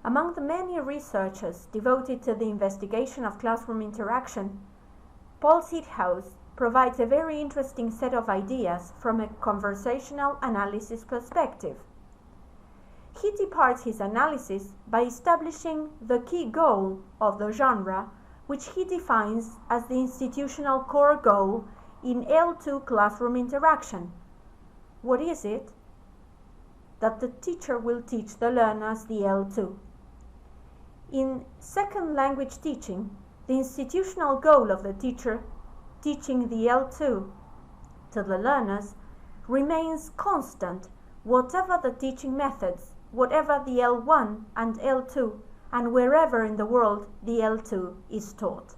Among the many researchers devoted to the investigation of classroom interaction, Paul Sithaus provides a very interesting set of ideas from a conversational analysis perspective. He departs his analysis by establishing the key goal of the genre, which he defines as the institutional core goal in L2 classroom interaction. What is it? That the teacher will teach the learners the L2. In second language teaching, the institutional goal of the teacher teaching the L2 to the learners remains constant, whatever the teaching methods, whatever the L1 and L2, and wherever in the world the L2 is taught.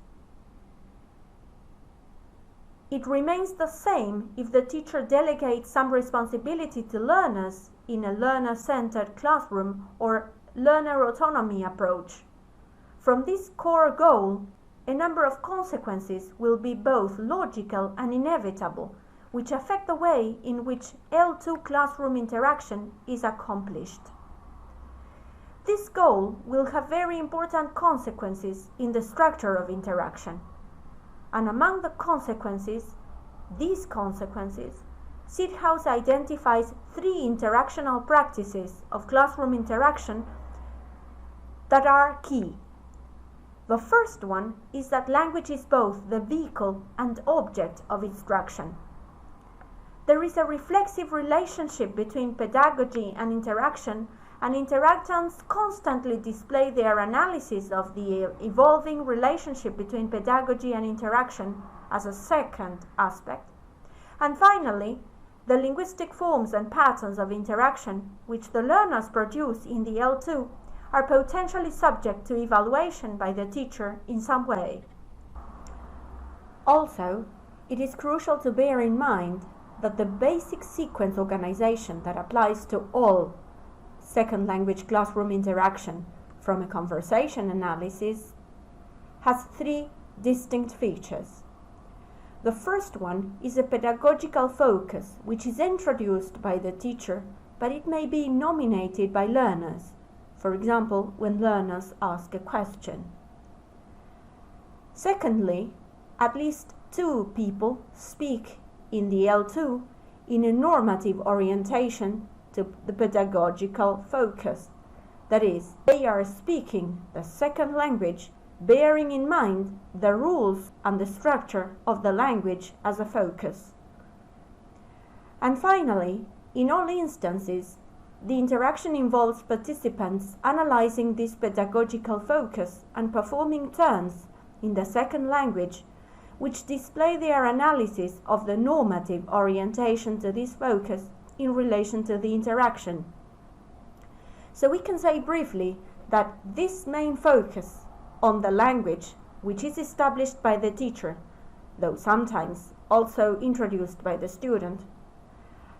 It remains the same if the teacher delegates some responsibility to learners in a learner-centered classroom or learner autonomy approach. From this core goal, a number of consequences will be both logical and inevitable, which affect the way in which L2 classroom interaction is accomplished. This goal will have very important consequences in the structure of interaction. And among these consequences, Sithaus identifies three interactional practices of classroom interaction that are key. The first one is that language is both the vehicle and object of instruction. There is a reflexive relationship between pedagogy and interaction, and interactants constantly display their analysis of the evolving relationship between pedagogy and interaction as a second aspect. And finally, the linguistic forms and patterns of interaction which the learners produce in the L2 are potentially subject to evaluation by the teacher in some way. Also, it is crucial to bear in mind that the basic sequence organization that applies to all second language classroom interaction from a conversation analysis has three distinct features. The first one is a pedagogical focus, which is introduced by the teacher, but it may be nominated by learners. For example, when learners ask a question. Secondly, at least two people speak in the L2 in a normative orientation to the pedagogical focus. That is, they are speaking the second language, bearing in mind the rules and the structure of the language as a focus. And finally, in all instances, the interaction involves participants analyzing this pedagogical focus and performing turns in the second language, which display their analysis of the normative orientation to this focus in relation to the interaction. So we can say briefly that this main focus on the language, which is established by the teacher, though sometimes also introduced by the student,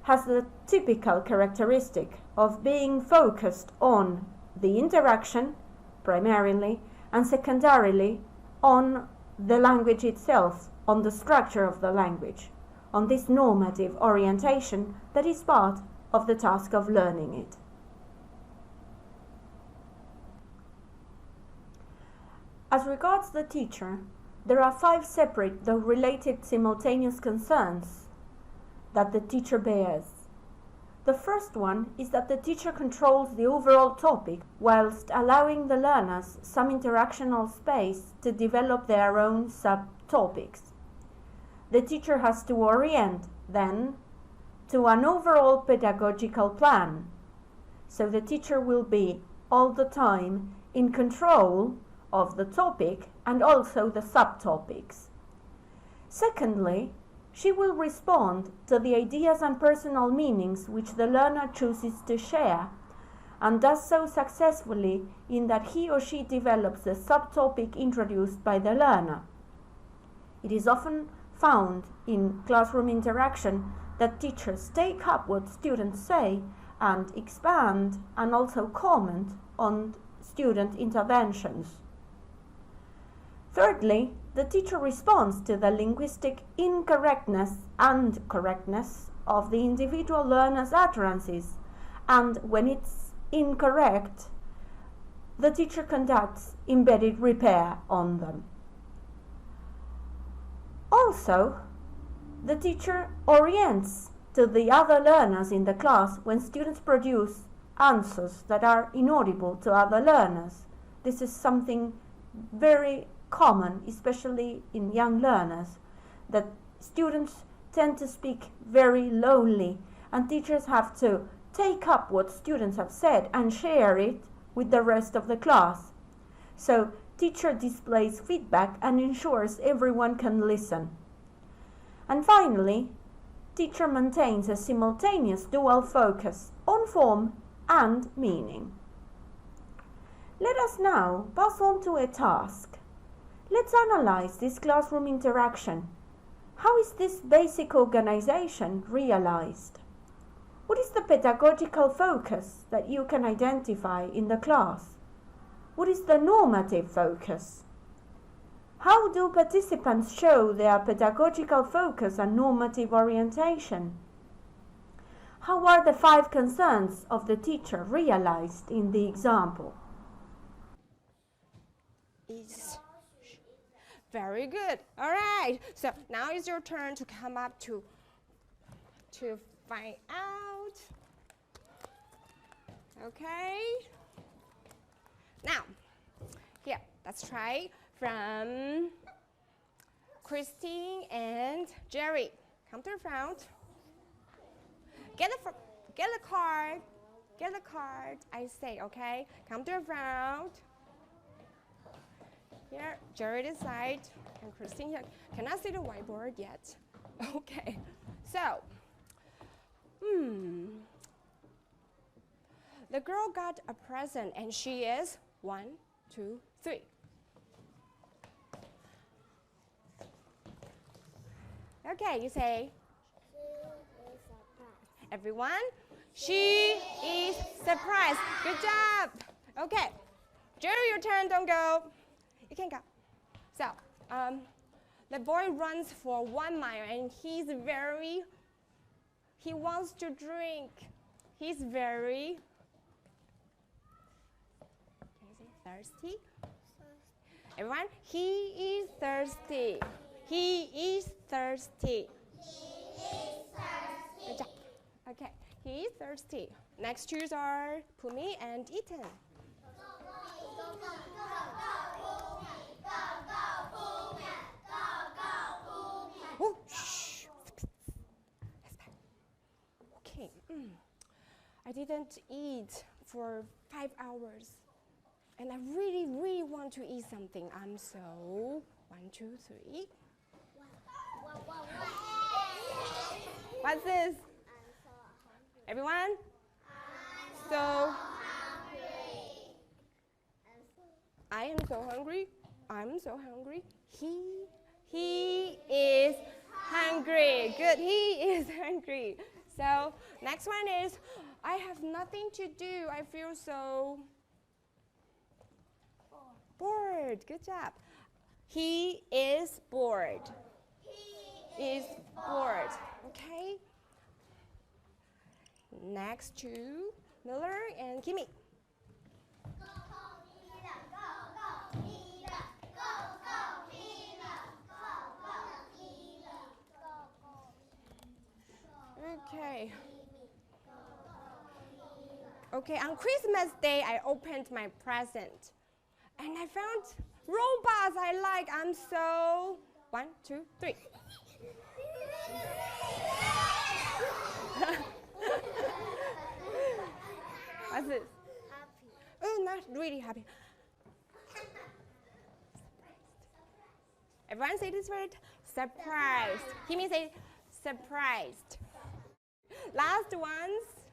has the typical characteristic of being focused on the interaction primarily and secondarily on the language itself, on the structure of the language, on this normative orientation that is part of the task of learning it. As regards the teacher, there are 5 separate though related simultaneous concerns that the teacher bears. The first one is that the teacher controls the overall topic whilst allowing the learners some interactional space to develop their own subtopics. The teacher has to orient, then, to an overall pedagogical plan. So the teacher will be all the time in control of the topic and also the subtopics. Secondly, she will respond to the ideas and personal meanings which the learner chooses to share, and does so successfully in that he or she develops the subtopic introduced by the learner. It is often found in classroom interaction that teachers take up what students say and expand and also comment on student interventions. Thirdly, the teacher responds to the linguistic incorrectness and correctness of the individual learner's utterances, and when it's incorrect, the teacher conducts embedded repair on them. Also, the teacher orients to the other learners in the class when students produce answers that are inaudible to other learners. This is something very common, especially in young learners, that students tend to speak very lowly, and teachers have to take up what students have said and share it with the rest of the class. So teacher displays feedback and ensures everyone can listen. And finally, teacher maintains a simultaneous dual focus on form and meaning. Let us now pass on to a task. Let's analyze this classroom interaction. How is this basic organization realized? What is the pedagogical focus that you can identify in the class? What is the normative focus? How do participants show their pedagogical focus and normative orientation? How are the 5 concerns of the teacher realized in the example? Very good. All right. So now it's your turn to come up to find out. Okay. Now, here, let's try from Christine and Jerry. Come to the front. Get the card. Get the card. I say, okay. Come to the front. Here, Jerry this side, and Christine here. Cannot see the whiteboard yet. Okay. So, the girl got a present, and she is 1, 2, 3. Okay, you say. Everyone, she is surprised. Good job. Okay, Jerry, your turn. Don't go. You can go. So, the boy runs for 1 mile, and he wants to drink. He's very thirsty. Everyone, he is thirsty. He is thirsty. Good job. Okay, he is thirsty. Next twos are Pumi and Ethan. Oh, shh. Okay. I didn't eat for 5 hours, and I really, really want to eat something. I'm so 1, 2, 3. What's this? Everyone? So I am so hungry. I'm so hungry. He is hungry. Good. He is hungry. So next one is, I have nothing to do. I feel so bored. Good job. He is bored. He is bored. Okay. Next to Miller and Kimmy. Okay. Okay, on Christmas Day, I opened my present. And I found robots I like. I'm so 1, 2, 3. What's this? Happy. Oh, not really happy. Everyone say this word? Surprised. Kimmy say surprised. Last ones,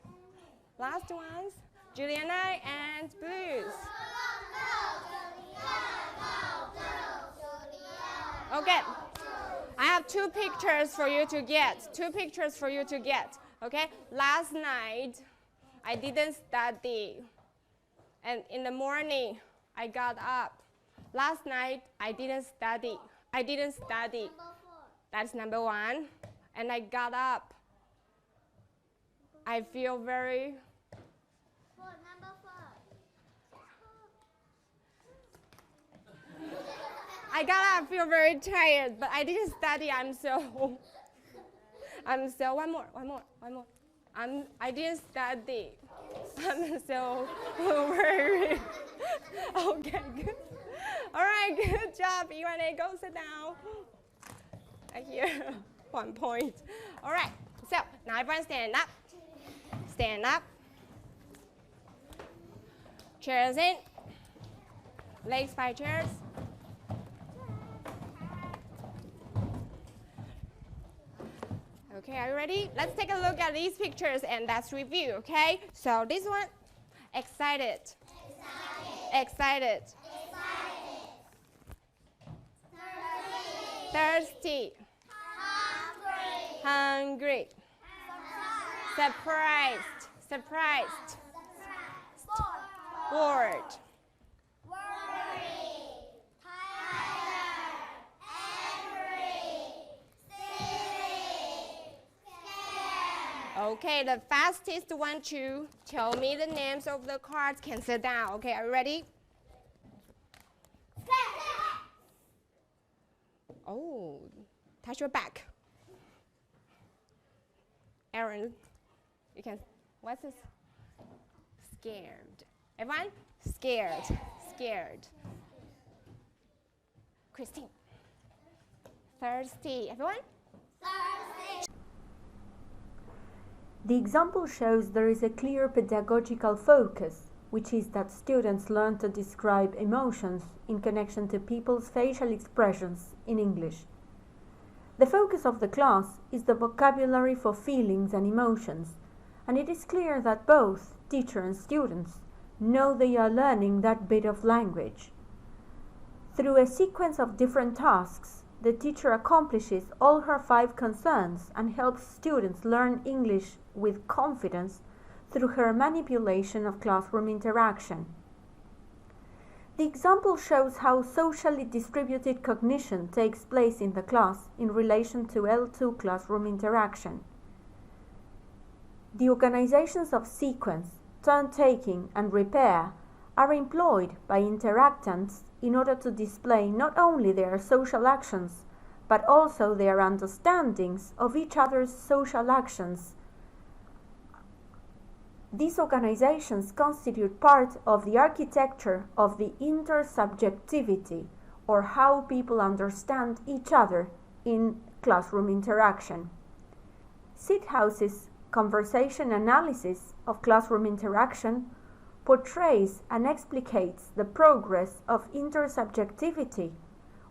Juliana and Blues. Okay, I have 2 pictures for you to get. 2 pictures for you to get. Okay, last night I didn't study, and in the morning I got up. Last night I didn't study. That's number 1. And I got up. I feel very. Number 4. I gotta feel very tired, but I didn't study. I'm so, one more. I didn't study. I'm so worried. Okay, good. All right, good job. Ivane, go sit down. Right here, 1 point. All right, so now everyone stand up. Stand up. Chairs in. Legs by chairs. Okay, are you ready? Let's take a look at these pictures and let's review, okay? So this one, excited. Excited. Thirsty. Hungry. Surprised. Bored. Okay, the fastest one to tell me the names of the cards can sit down. Okay, are you ready? Oh, touch your back. Aaron, you can, what's this? Scared. Everyone? Scared. Christine. Thirsty. Everyone? Thirsty. The example shows there is a clear pedagogical focus, which is that students learn to describe emotions in connection to people's facial expressions in English. The focus of the class is the vocabulary for feelings and emotions, and it is clear that both teacher and students know they are learning that bit of language. Through a sequence of different tasks, the teacher accomplishes all her 5 concerns and helps students learn English with confidence through her manipulation of classroom interaction. The example shows how socially distributed cognition takes place in the class in relation to L2 classroom interaction. The organizations of sequence, turn-taking, and repair are employed by interactants in order to display not only their social actions, but also their understandings of each other's social actions. These organizations constitute part of the architecture of the intersubjectivity, or how people understand each other in classroom interaction. Sithouse's conversation analysis of classroom interaction portrays and explicates the progress of intersubjectivity,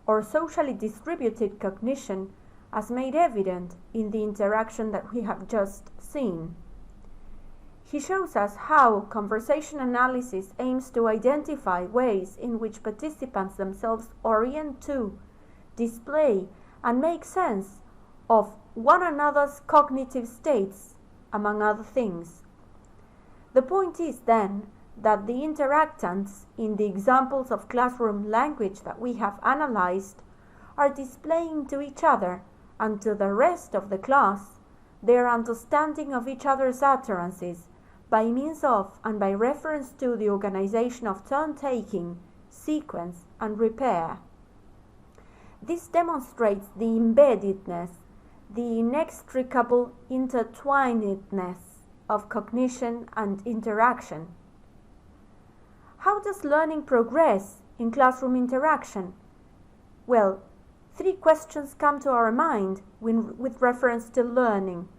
or socially distributed cognition, as made evident in the interaction that we have just seen. He shows us how conversation analysis aims to identify ways in which participants themselves orient to, display, and make sense of one another's cognitive states, among other things. The point is then that the interactants in the examples of classroom language that we have analyzed are displaying to each other and to the rest of the class their understanding of each other's utterances by means of and by reference to the organization of turn-taking, sequence, and repair. This demonstrates the embeddedness, the inextricable intertwinedness of cognition and interaction. How does learning progress in classroom interaction? Well, 3 questions come to our mind with reference to learning.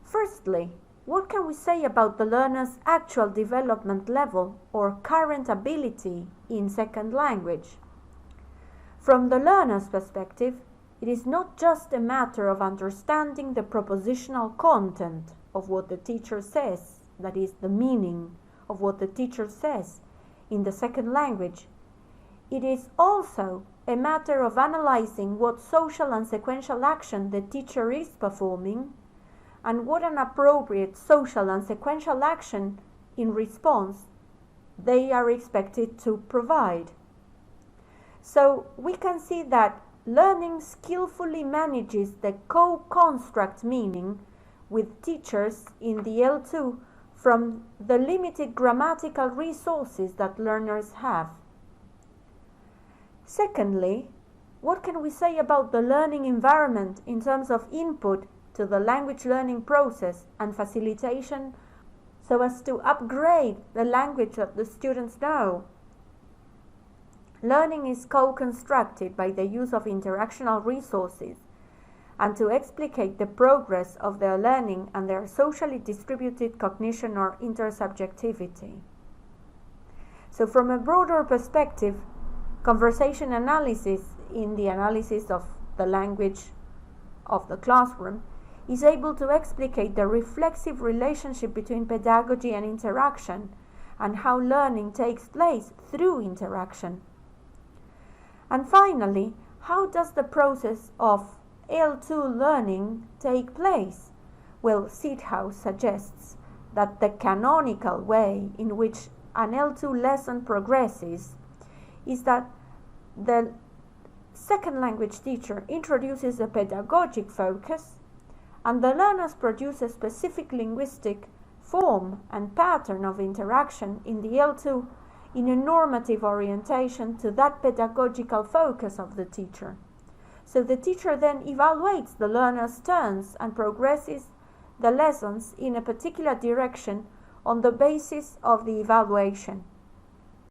Firstly, what can we say about the learner's actual development level or current ability in second language? From the learner's perspective, it is not just a matter of understanding the propositional content of what the teacher says, that is, the meaning of what the teacher says in the second language. It is also a matter of analyzing what social and sequential action the teacher is performing and what an appropriate social and sequential action in response they are expected to provide. So we can see that learning skillfully manages the co-construct meaning with teachers in the L2 from the limited grammatical resources that learners have. Secondly, what can we say about the learning environment in terms of input to the language learning process and facilitation so as to upgrade the language that the students know? Learning is co-constructed by the use of interactional resources and to explicate the progress of their learning and their socially distributed cognition or intersubjectivity. So from a broader perspective, conversation analysis in the analysis of the language of the classroom is able to explicate the reflexive relationship between pedagogy and interaction and how learning takes place through interaction. And finally, how does the process of L2 learning take place? Well, Seedhouse suggests that the canonical way in which an L2 lesson progresses is that the second language teacher introduces a pedagogic focus and the learners produce a specific linguistic form and pattern of interaction in the L2 in a normative orientation to that pedagogical focus of the teacher. So the teacher then evaluates the learner's turns and progresses the lessons in a particular direction on the basis of the evaluation.